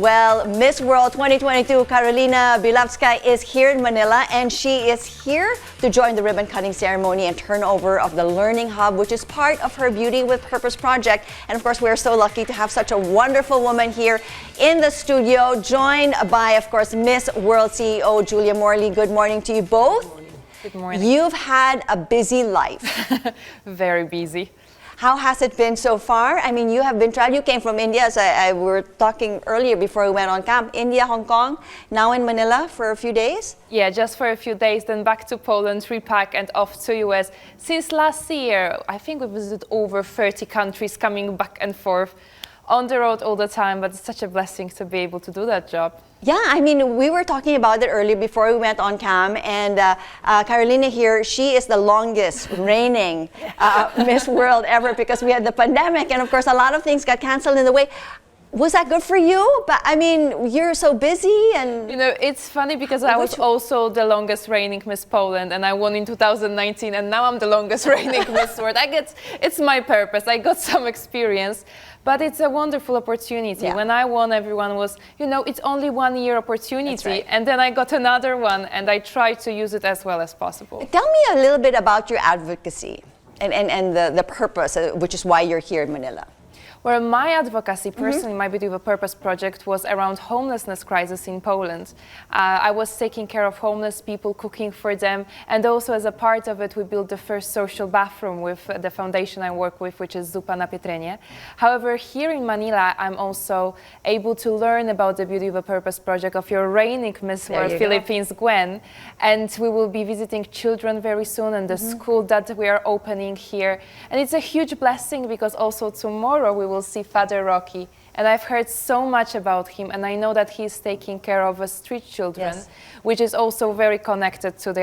Well, Miss World 2022 Karolina Bielawska is here in Manila, and she is here to join the ribbon cutting ceremony and turnover of the Learning Hub, which is part of her Beauty with Purpose project. And of course, we're so lucky to have such a wonderful woman here in the studio, joined by, of course, Miss World CEO Julia Morley. Good morning to you both. Good morning. You've had a busy life. Very busy. How has it been so far? I mean, you have been traveling. You came from India, as we were talking earlier before we went on camp. India, Hong Kong, now in Manila for a few days? Yeah, just for a few days, then back to Poland, repack and off to US. Since last year, I think we visited over 30 countries, coming back and forth on the road all the time, but it's such a blessing to be able to do that job. Yeah, I mean, we were talking about it earlier before we went on cam, and Karolina here, she is the longest reigning Miss World ever, because we had the pandemic, and of course a lot of things got canceled in the way. Was that good for you? But I mean, you're so busy, and you know, it's funny because I was also the longest reigning Miss Poland, and I won in 2019, and now I'm the longest reigning Miss World. It's my purpose. I got some experience, but it's a wonderful opportunity. Yeah. When I won, everyone was, you know, it's only 1 year opportunity. That's right. And then I got another one, and I tried to use it as well as possible. Tell me a little bit about your advocacy and the purpose, which is why you're here in Manila. Well, my advocacy, personally, my Beauty with a Purpose project was around homelessness crisis in Poland. I was taking care of homeless people, cooking for them, and also as a part of it, we built the first social bathroom with the foundation I work with, which is Zupa na Pietrenie. However, here in Manila, I'm also able to learn about the Beauty with a Purpose project of your reigning Miss World Philippines, Gwen, and we will be visiting children very soon and the school that we are opening here. And it's a huge blessing because also tomorrow we will see Father Rocky, and I've heard so much about him, and I know that he's taking care of street children, which is also very connected to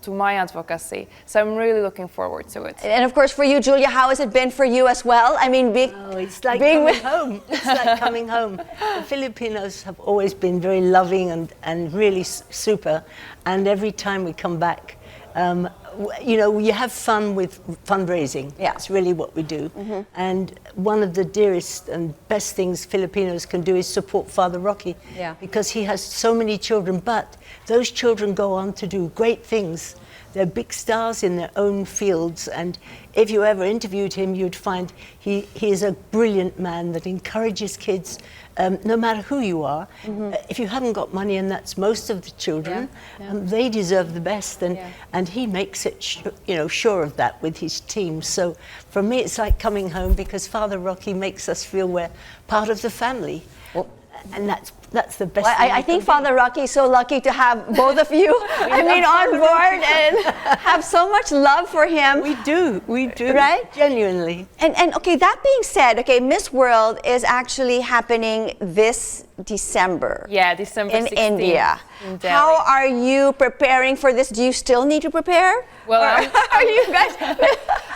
to my advocacy. So I'm really looking forward to it. And of course, for you, Julia, how has it been for you as well? I mean, it's like coming home. It's like coming home. The Filipinos have always been very loving and really super, and every time we come back, you know, you have fun with fundraising. Yeah. That's really what we do. And one of the dearest and best things Filipinos can do is support Father Rocky, because he has so many children, but those children go on to do great things. They're big stars in their own fields, and if you ever interviewed him, you'd find he is a brilliant man that encourages kids, no matter who you are. If you haven't got money, and that's most of the children, they deserve the best, and he makes it sure of that with his team. So for me, it's like coming home, because Father Rocky makes us feel we're part of the family. And that's the best thing. I think Father Rocky is so lucky to have both of you, on board and have so much love for him. We do, right? Genuinely. And okay, that being said, okay, Miss World is actually happening this December. Yeah, December 16th. In India. In Delhi. How are you preparing for this? Do you still need to prepare? Well, are you guys?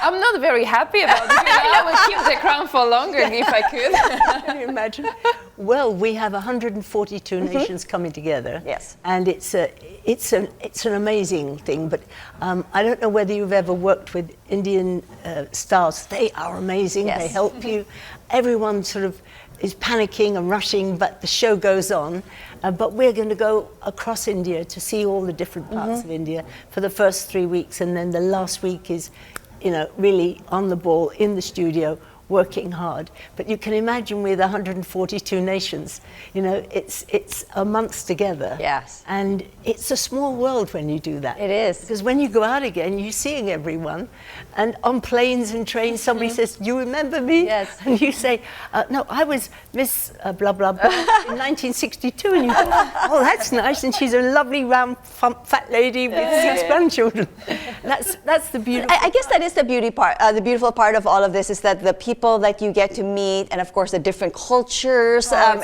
I'm not very happy about it. I would keep the crown for longer if I could. Can you imagine? Well, we have 142 nations coming together. Yes. And it's an amazing thing. But I don't know whether you've ever worked with Indian stars. They are amazing. Yes. They help you. Everyone sort of is panicking and rushing, but the show goes on. But we're going to go across India to see all the different parts of India for the first 3 weeks, and then the last week is, really on the ball in the studio, working hard. But you can imagine with 142 nations, it's a month together. Yes. And it's a small world when you do that. It is. Because when you go out again, you're seeing everyone. And on planes and trains, somebody says, "Do you remember me?" Yes. And you say, "No, I was Miss blah, blah, blah in 1962. And you go, "Oh, that's nice." And she's a lovely, round, fat lady with 6 grandchildren. That's the beautiful I guess that is the the beautiful part of all of this, is that the people that you get to meet, and of course the different cultures, and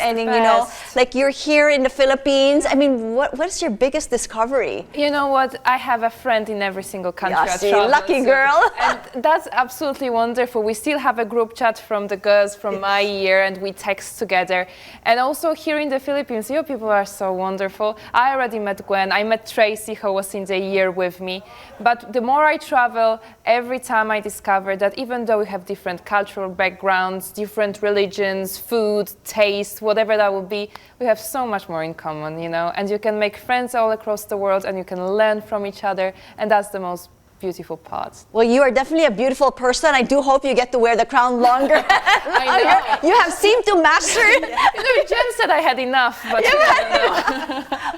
Like you're here in the Philippines. I mean, what is your biggest discovery? You know what? I have a friend in every single country I see, travel lucky to. girl. And that's absolutely wonderful. We still have a group chat from the girls from my year, and we text together. And also here in the Philippines, you people are so wonderful. I already met Gwen. I met Tracy, who was in the year with me. But the more I travel, every time I discover that even though we have different cultural backgrounds, different religions, food, taste, whatever that would be, we have so much more in common, you know, and you can make friends all across the world and you can learn from each other, and that's the most beautiful part. Well, you are definitely a beautiful person. I do hope you get to wear the crown longer. I know. You have seemed to master it. You know, Jen said I had enough, but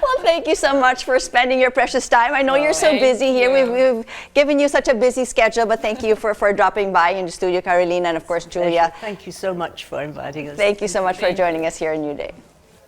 Well, thank you so much for spending your precious time. I know you're so busy here. We've given you such a busy schedule, but thank you for dropping by in the studio, Karolina, and of course, Julia. Thank you so much for inviting us. Thank you so much for joining us here in New Day.